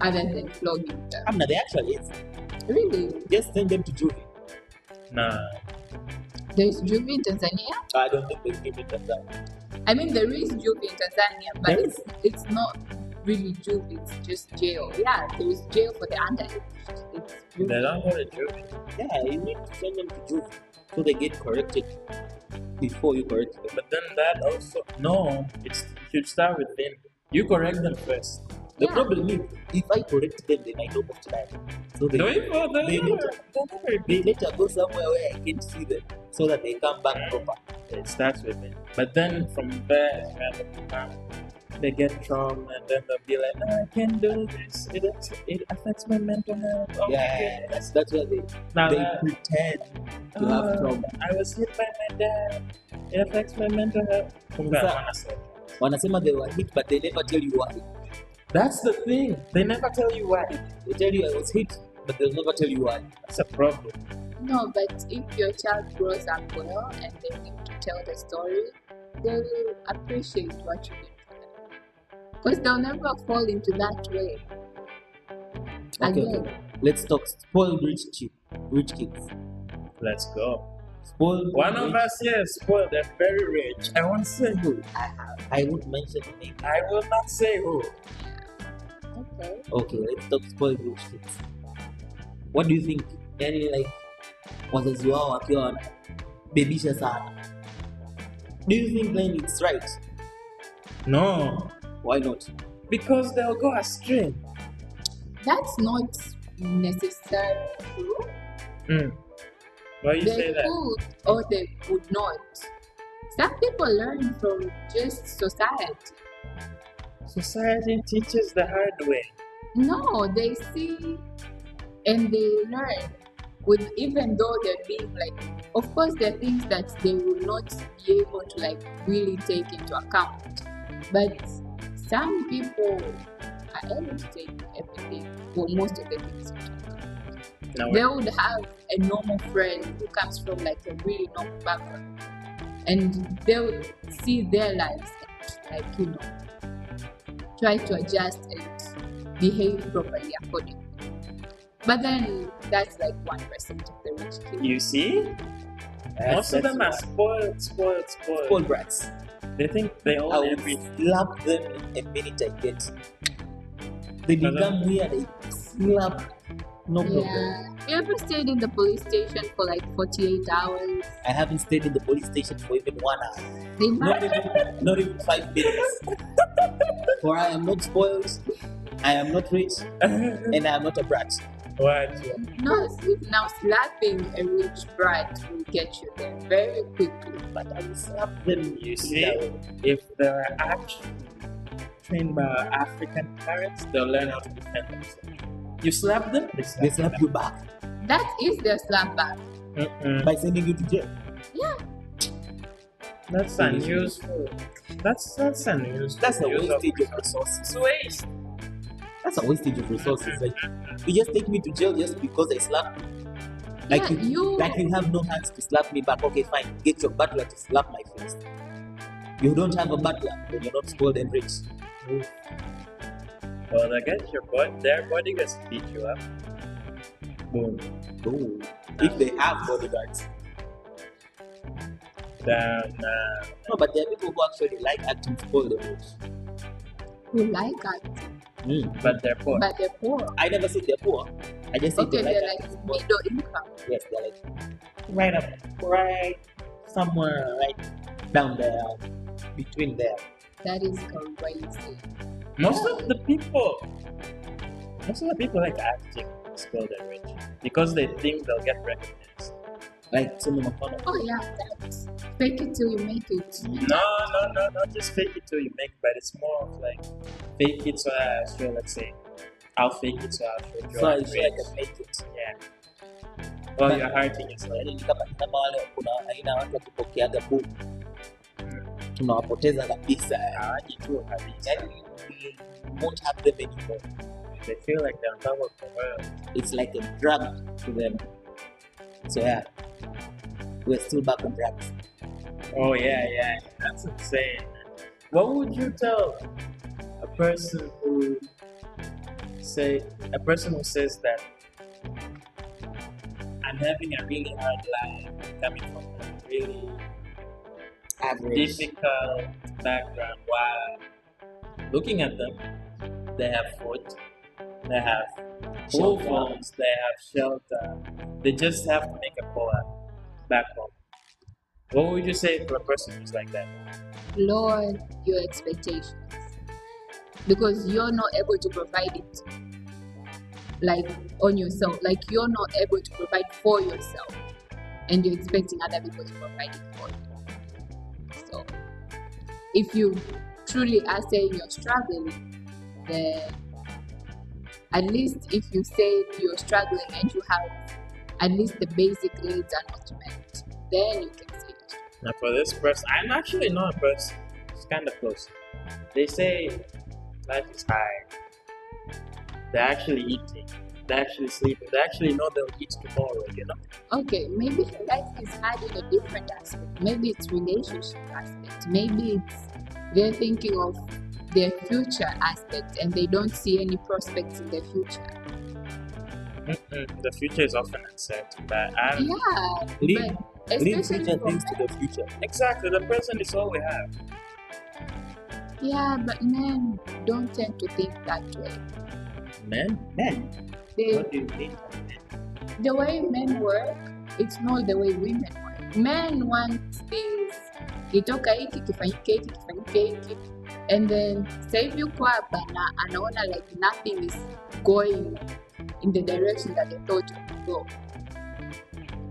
other than flogging them. There actually is. Really? Just send them to juvie. Nah. There is juvie in Tanzania? I don't think there's even that. I mean, there is juvie in Tanzania, but There is? it's not really juvie, it's just jail. Yeah, there is jail for the underage. It's They juvie. don't go to juvie. Yeah, you need to send them to juvie so they get corrected before you correct them. But then that also no. You should start with them. You correct them first. The Yeah. problem is, if I correct them, they might almost die. So they later go somewhere where I can't see them, so that they come back proper. It starts with them. But then from there, they get trauma and then they'll be like, no, I can't do this. It affects my mental health. Oh my Yeah, goodness. that's why they Now pretend to have trauma. I was hit by my dad. It affects my mental health. Sasa, wanasema they were hit, but they never tell you why. That's the thing. They never tell you why. They tell you I was hit, but they'll never tell you why. That's a problem. No, but if your child grows up well and they need to tell the story, they will appreciate what you did for them. Because they'll never fall into that way Okay, again. okay. Let's talk spoiled rich kids. Let's go. Spoiled One of rich- us here is spoiled. They're very rich. I won't say who. I won't mention the name. I will not say who. Okay. Okay, let's talk spoiled rich kids. What do you think? Yani like wazazi wao wakiwa wanabebisha sana. Do you think then it's right? No, Why not? because they'll go astray. That's not necessarily true. Why you say They that? could or they would not. Some people learn from just society. Society teaches the hard way. No, they see and they learn. With even though they're being like, of course, there are things that they will not be able to like really take into account. But some people are able to take everything, or most of the things into account. Now, They would have a normal friend who comes from like a really normal background, and they would see their lives and try to adjust and behave properly accordingly. But then that's like 1% of the rich kids. you see, most of them are spoiled. spoiled brats. They think they I own will everything. slap them in a minute I get. They become weird, I slap. No problem. Yeah. You ever stayed in the police station for like 48 hours? I haven't stayed in the police station for even 1 hour. Imagine. Not even 5 minutes. For I am not spoiled, I am not rich, and I am not a brat. What? No, now slapping a rich brat will get you there very quickly. But I will slap them. You see, if they're actually trained by African parents, they'll learn how to defend themselves. You slap them, They slap you back That is their slap back. by sending you to jail. Yeah. That's unuseful. That's unuseful. That's a use wastage of resources. It's waste. That's a wastage of resources. Like, you just take me to jail just because I slapped you. Like, Yeah, you- like you have no hands to slap me back. Okay, fine. Get your butler to slap my face. You don't have a butler, then you're not spoiled and rich. Well, I guess their bodyguards beat you up. Boom. Ooh. If they have bodyguards. Damn. No, but there are people who actually like acting spoiled and rich. Who like that, But they're poor. but they're poor. I never said they're poor. I just said Okay, they they're like like acting spoiled. middle income. Yes, they're like right somewhere right down there, between there. That is crazy. Most of the people like acting spoiled and rich because they think they'll get recognized. Like someone of fun. Oh yeah, that's fake it till you make it. No, not just fake it till you make, but it's more of like fake it so I show, let's say, I'll fake it so I'll show So I you. feel like I can make it. Yeah. Well, you're hurting yourself. Yaani ni kama wale kuna aina watu wakipokeaga buku tunawapoteza kabisa. Hawaji tu kabisa. Yaani we won't have them anymore. They feel like they're on top of the world. It's like a drug to them. So yeah, we're still back on drugs. Oh yeah, that's insane. What would you tell a person who says that I'm having a really hard life, coming from a really Average. difficult background, while looking at them, they have food, they have full Shelter. phones, they have shelter. They just have to make a call back home. What would you say to a person who's like that? Lower your expectations because you're not able to provide it like on yourself. Like you're not able to provide for yourself, and you're expecting other people to provide it for you. So, if you truly are saying you're struggling, then at least if you say you're struggling and you have at least the basic needs are not met, then you can say it. Now, for this person, I'm actually not a person. It's kind of close. They say life is hard. They're actually eating. They actually sleep. They actually know they'll eat tomorrow. Okay, maybe life is hard in a different aspect. Maybe it's relationship aspect. Maybe it's they're thinking of their future aspect and they don't see any prospects in their future. The future is often uncertain, but Yeah, Leave but especially future for things to the future. exactly, the present is all we have. yeah, but men don't tend to think that way. Men? They, What do you mean? the way men work, it's not the way women work. Men want things kitoka hiki kifanyike hiki, and then sasa hivi yuko hapa na anaona like nothing is going in the direction that they thought it would go.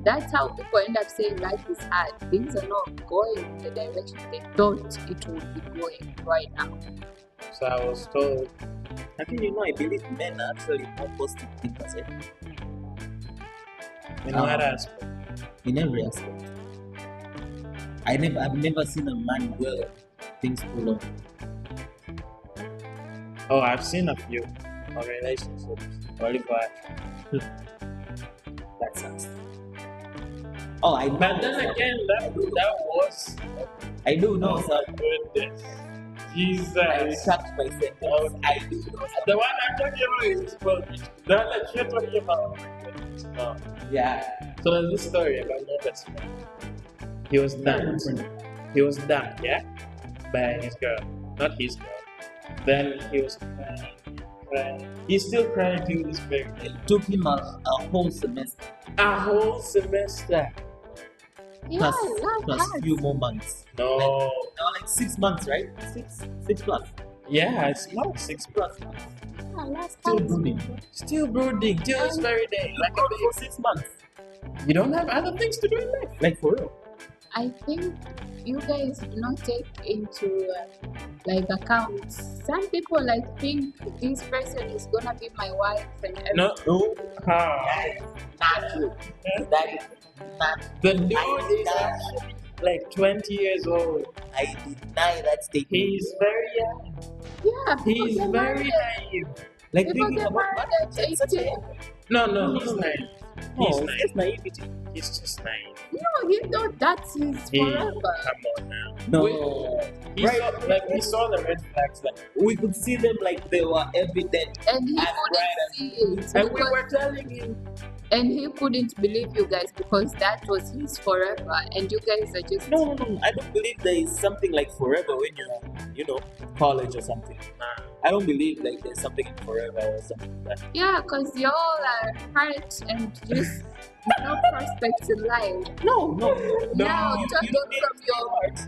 That's how people end up saying life is hard. Things are not going in the direction they thought it would be going right now. So I was told, Actually, I believe men are actually more positive thinkers, in what aspect? in every aspect. I've never seen a man dwell things too long. Oh, I've seen a few of relationships. Oliver. That sucks. Oh, I know. But then again, that was. I do know, Oh sir. my goodness. I Jesus. retract my sentence. Oh, I do know, sir. The one I'm talking about is about the one that you're talking about. Oh my goodness. No. Yeah. So there's this story about my best friend. He was dumped. He was dumped, yeah? By his girl. Not his girl. Then he was crying. He's still crying till this very day. It took him a whole semester. A whole semester. Yeah, Plus love hurts. few more months. No. Like 6 months, right? Six plus. Yeah, it's not 6 Plus. Yeah, love Still hurts. brooding. Still brooding till this very day. Like Not for 6 months. you don't have other things to do in life. Like for real. I think you guys do not take into like account. Some people like think this person is gonna be my wife and everything. No. How? Not true. That is not. The dude I is deny, actually like 20 years old. I deny that statement. He's very young. Yeah, people He's get very married. naive. Like People thinking get about married at 18. No, he's naive. He's Oh, naive. it's naivety. He's just naive. No, he thought that's his forever. Come on now. No. He Right. saw the red flags like, We could see them like they were evident. And he As couldn't bright see it. and we because- were telling him. and he couldn't believe you guys because that was his forever. And you guys are just No. I don't believe there is something like forever when you're, college or something. I don't believe like there's something in forever or something like that. yeah, because y'all are hurt and just no prospects in life. No. Now you talking don't need from your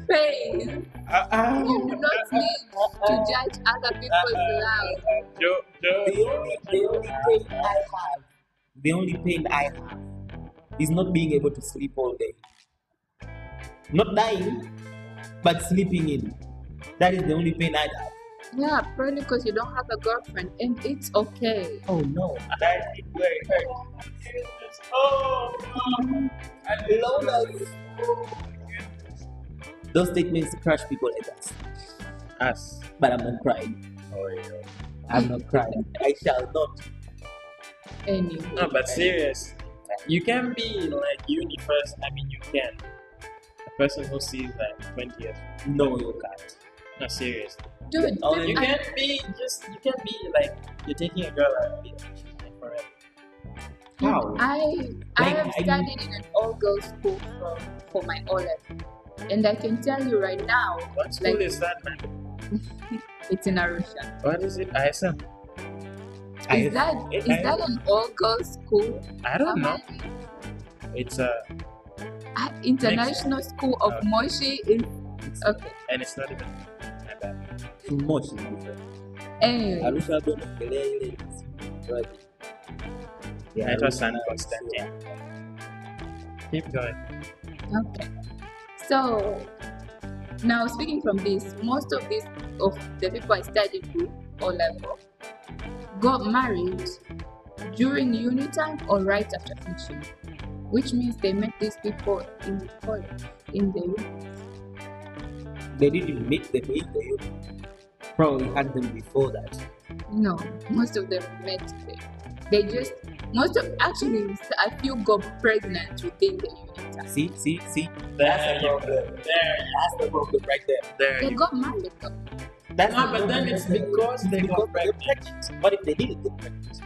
pain, you do not need to judge other people's lives. The only pain I have is not being able to sleep all day. Not dying, but sleeping in. That is the only pain I have. Yeah, probably because you don't have a girlfriend, and it's okay. Oh no. That is where it hurts. Oh, no. I love that. Those statements crush people like us. Us. But I'm not crying. Oh, yeah. I'm not crying. I shall not. Anyway, No, but serious. You can be like uni first. I mean, you can. A person who sees like 20 years. No, you can't. No, serious. dude, Oh, You I- can't be like you're taking a girl and be forever. How? I Like, have studied in an all-girls school for my O level, and I can tell you right now, What school like is that, man? it's in Arusha. What is it? ISM? Is that an all-girls school? I don't know. It's a International School of Okay. Moshi is okay. and it's not even that bad. Too much is different. Anyway, Arusha don't ongelea ile but yeah, It was San Arusha, Constantine. Keep going. okay. So now speaking from this, most of the people I studied with O level got married during uni time or right after finishing, which means they met these people in college, in the uni. They didn't meet them in the youth. Probably had them before that. No, most of them met there. They just actually a few got pregnant within the unit. See. There you go. There. That's the problem right there. There They you got married though. That's No, the but then problem it's right there. because they got Because they're pregnant. What if they didn't get pregnant?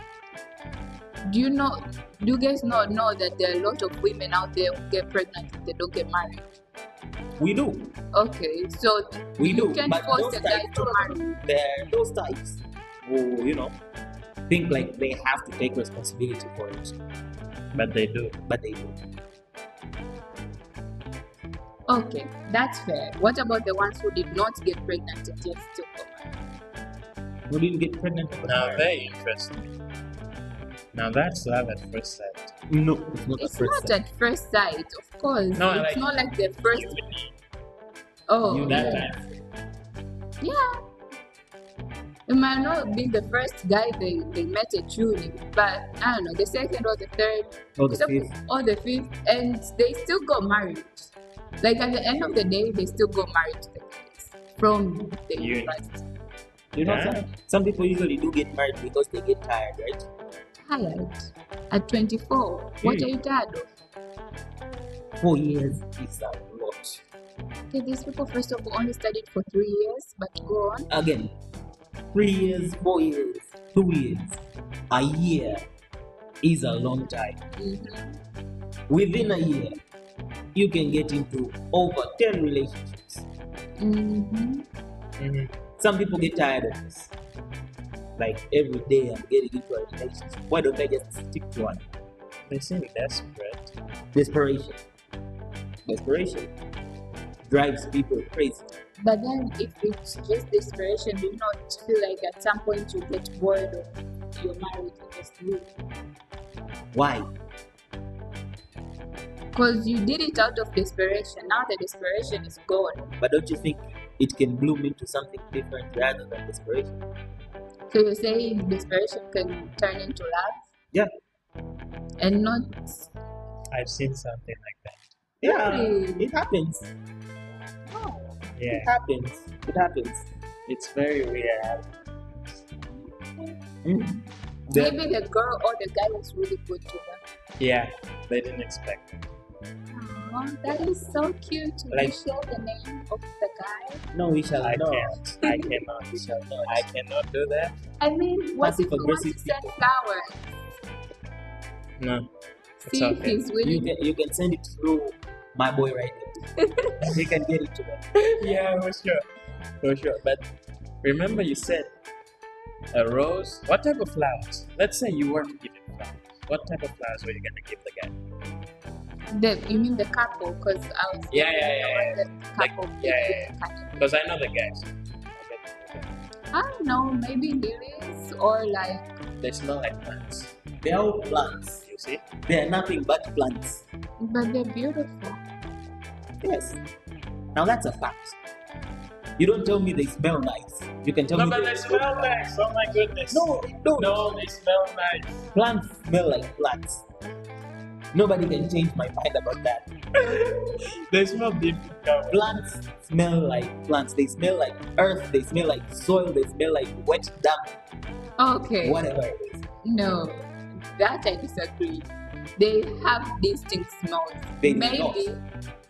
Do you guys not know that there are a lot of women out there who get pregnant if they don't get married? We do. Okay, so We you do. can't But force those a guy types, to marry. there are those types who, think like they have to take responsibility for it. But they do. But they do. Okay, that's fair. What about the ones who did not get pregnant and yet still got married? Who didn't get pregnant? Now very interesting. Now that's love at first sight. No, it's not It's the first not time. at first sight, of course. No, it's like- not like the first. Oh, You That Yeah. time. yeah. It might not be the first guy they met at uni, but I don't know, the second or the third, Or the fifth. or the fifth, and they still got married. Like at the end of the day, they still got married to the guys from the Uni. university. Yeah. Some people usually do get married because they get tired, right? Tired at 24. What Hmm. are you tired of? 4 years is a lot. Okay, these people first of all only studied for 3 years, but go on. Again, 3 years, 4 years, 2 years, a year is a long time. Mm-hmm. Within a year, you can get into over 10 relationships. Mm-hmm. Mhm. Some people get tired of this. Like every day I'm getting into a relationship. Why don't I just stick to one? They seem desperate. Desperation. Desperation drives people crazy. But then, if it's just desperation, do you not feel like at some point you get bored of your marriage and just leave? Why? Because you did it out of desperation. Now the desperation is gone. But don't you think it can bloom into something different rather than desperation? So you're saying desperation can turn into love? Yeah. And not. I've seen something like that. Yeah, Really? it happens. Oh. Yeah. It happens. It happens. It's very rare. Mm. The- Maybe the girl or the guy was really good to her. Yeah. They didn't expect it. Oh, that is so cute. Will you Like- share the name of the guy? No, we shall I not. can't. I cannot. I cannot do that. I mean, what if you want to Passive-aggressive send people. flowers? No. It's See if okay. he's willing. You can send it through my boy right there. He can get it to them. Yeah, for sure. For sure. But remember you said a rose. What type of flowers? Let's say you were to give him flowers. What type of flowers were you gonna give the guy? You mean the couple? Because I was Yeah, thinking yeah, yeah, the Like, couple. yeah. couple. Because I know the guys. I don't know, maybe lilies or like. They smell like plants. They are all plants. You see? They are nothing but plants. But they're beautiful. Yes. Now that's a fact. You don't tell me they smell nice. You can tell No, me but they smell nice. Oh my goodness. No, they don't. No, they smell nice. Plants smell like plants. Nobody can change my mind about that. They smell different. Come Plants smell like plants. They smell like earth. They smell like soil. They smell like wet damp. Okay. Whatever it is. No, that I disagree. They have distinct smells. They do Maybe not.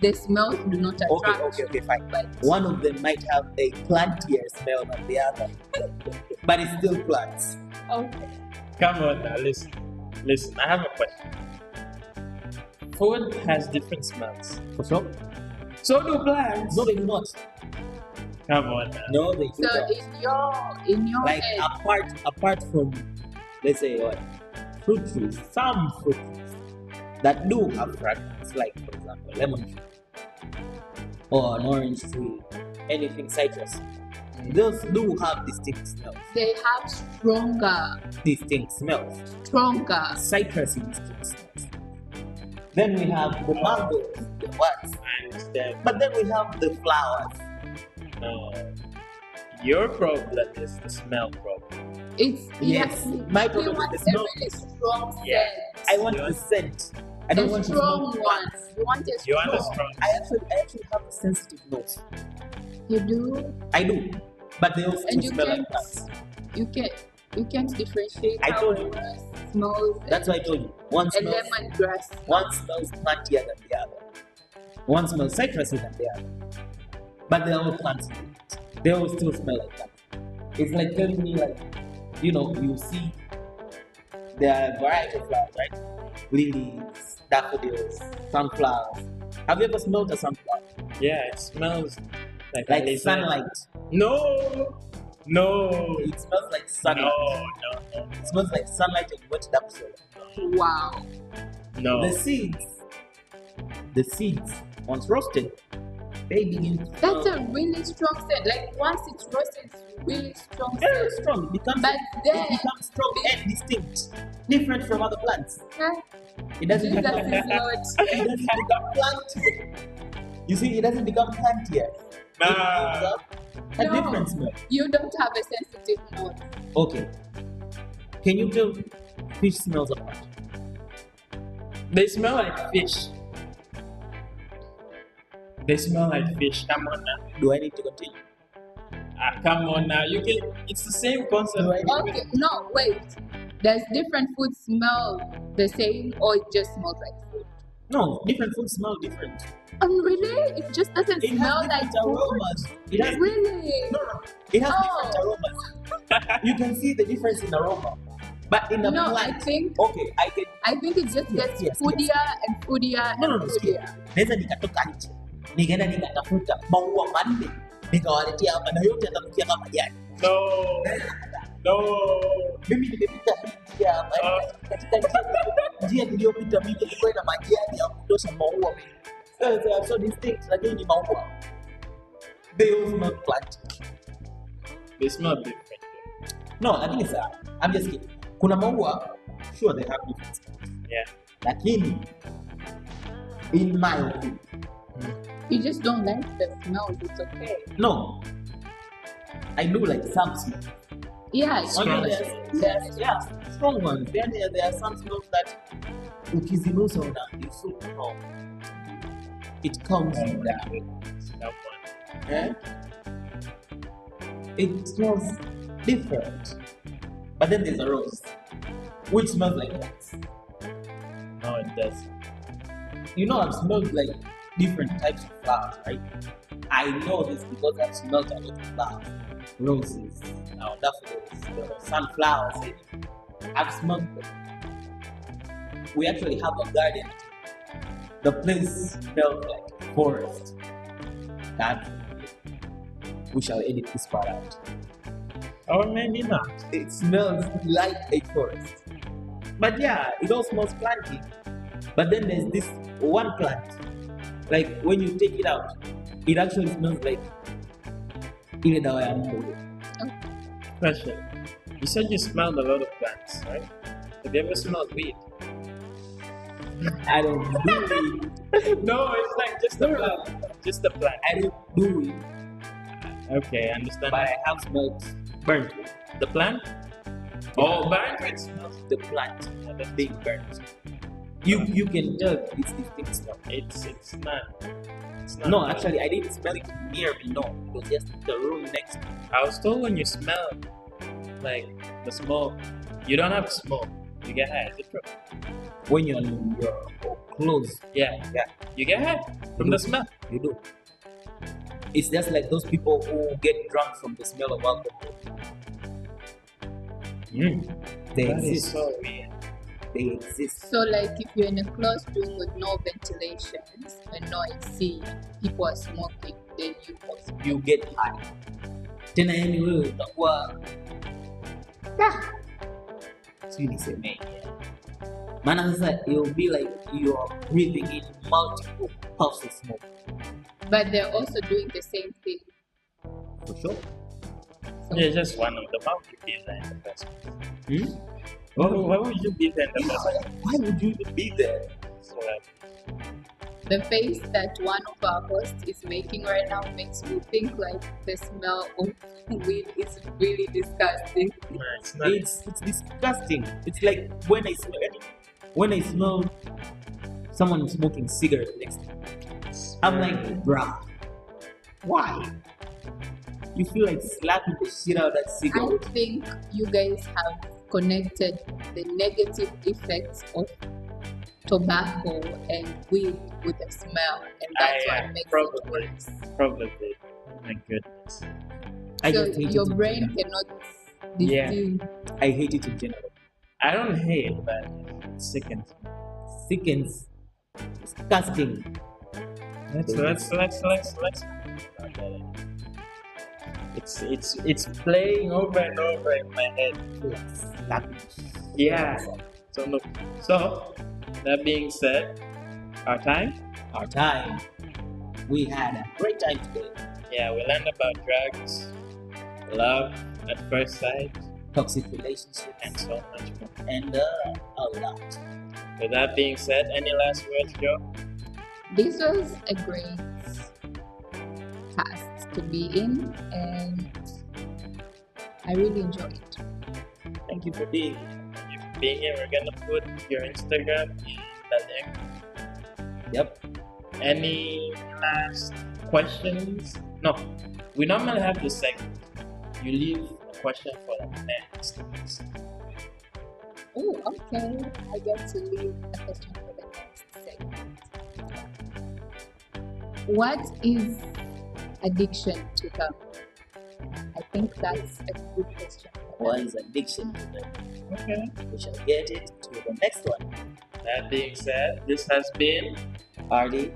the smells do not attract. Okay, fine. But One of them might have a plantier smell than the other. But it's still plants. okay. Come on now, listen. Listen, I have a question. Food has different smells. For sure. So do plants. No, they do not. Come on now. No, they do So not. in your Like head, apart from, let's say, what, fruit trees, some fruit trees that do have fragrance, like for example lemon tree or an orange tree, anything citrus, those do have distinct smells. they have stronger. Citrusy distinct smells. Then we have the mangoes, the what? I understand. But then we have the flowers. Your problem is the smell problem. It's Yes, yeah, my he problem is wants the a smell. really strong Yeah. scent. I want the scent. I don't a want to strong smell one. plants. You want a You strong. want the strong. I actually have a sensitive nose. You do. I do. But they also And you smell like can't. plants. You can. You can't differentiate I how told you. grass smells. That's why I told you. One A smells, lemongrass. one smells plantier than the other. One smells citrusy than the other. But they're all plants. They all still smell like that. It's like telling me, like, you see there are a variety of flowers, right? Lilies, daffodils, sunflowers. Have you ever smelled a sunflower? Yeah, it smells like Like a lizard. sunlight. No. It smells like sunlight. No. It smells like sunlight and wetted up soil. Wow. No. The seeds, once roasted, they begin to smell. That's a really strong scent. Like once it's roasted, it's really strong very scent. strong. It becomes strong and distinct, different from other plants. It doesn't Jesus become is not. it doesn't become plantier. You see, it doesn't become plantier. Nah. It gives up a No. different smell. You don't have a sensitive nose. Okay. Can you tell fish smells apart? They smell like fish. They smell like fish. Come on now. Do I need to continue? Come on now. You can. It's the same concept. Right. Okay, no, wait. Does different food smell the same or it just smells like food? No, different foods smell different. Really? It just doesn't It smell has like different food? aromas. It has Really? no. It has Oh. different aromas. You can see the difference in aroma. But in the No, plant, I think it just gets Yes. foodier and foodier No, and foodier. naweza nikatoka nje nikaenda nikatafuta maua manne nikawaletea hapa na yote yatanukia kama majani. No. Mimi nimepita hii njia hapa, katika njia niliyopita mimi ilikuwa ina majani ya kutosha, maua mengi. So distinct, lakini ni maua. They all smell plant. They smell different. No, lakini sawa. I'm just kidding. Kuna maua, sure they have different smells. Yeah. Lakini in my opinion, You just don't like the smells, it's okay. no. I do like some smells. Yeah, Strong. Yeah, strong ones. Then there are some smells that ukizinusa you feel wrong. It calms you down. That one. Eh? It smells different. But then there's a rose, which smells like wax. No, it doesn't. I've smelled like different types of flowers, right? I know this because I've smelled a lot of flowers. Roses, daffodils, sunflowers. I've smelled them. We actually have a garden. The place smells like a forest. We shall edit this part out. Or maybe not. It smells like a forest. But yeah, it all smells planty. But then there's this one plant. Like when you take it out, it actually smells like ile dawa ya mbu. Question. You said you smelled a lot of plants, right? Have you ever smelled weed? I don't do it. No, it's like just the plant. Just the plant. I don't do it. Okay, I understand. But I have smelled burnt weed. The plant? Oh, burnt weed smells. The plant being burnt. You can tell it's distinct smell. It's not. It's not. No, actually, I didn't smell it near me. No, it was just the room next to me. I was told when you smell like the smoke, you don't have smoke. You get high. Is it true? When you're in your clothes, Yeah. You get high from the smell. you do. It's just like those people who get drunk from the smell of alcohol. They That is exist. so weird. They exist. So, like, if you're in a closed room with no ventilations and no AC, people are smoking, then you also. You get high. Tena yani wewe utakuwa sijui nisemeje. Maana sasa you'll be like you're breathing in multiple puffs of smoke. But they're also doing the same thing. For sure. So, Yeah, just one of them. Why would you be there in the first place? Hmm? Why would you be there in the first place? Why would you even be there? So, like, the face that one of our hosts is making right now makes me think like the smell of weed is really disgusting. nah, it's not. It's disgusting. It's like when I smell someone smoking cigarette next to me. I'm like, bruh, why? you feel like slapping the shit out of that I cigarette. think you guys have connected the negative effects of tobacco and weed with the smell, and that's yeah, what makes probably. it worse. Probably. Oh my goodness. I So just hate your it in brain general. cannot Yeah. distill. I hate it in general. I don't hate, but it sickens me. Sickens, disgusting. Let's it's playing over and over in my head. Slapping. Yeah. So look. So that being said, our time. Our time. We had a great time today. Yeah, we learned about drugs, love at first sight, Toxic relationships and so much more. and a lot. With that being said, any last words, Joe? This was a great cast to be in, and I really enjoyed it. Thank you for being here. Thank you for being here. We're gonna put your Instagram in the link. Yep. Any last questions? No, we normally have this segment. You leave a question for the next episode. Oh, okay. I get to leave a question for the next segment. What is addiction to them? I think that's a good question. What is addiction to them? Okay. We shall get it to the next one. That being said, this has been RD,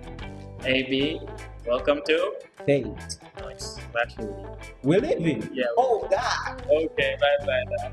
AB. Welcome to F.A.T.E. Noise. Actually, We're living. yeah. Oh, God. Okay. Bye bye.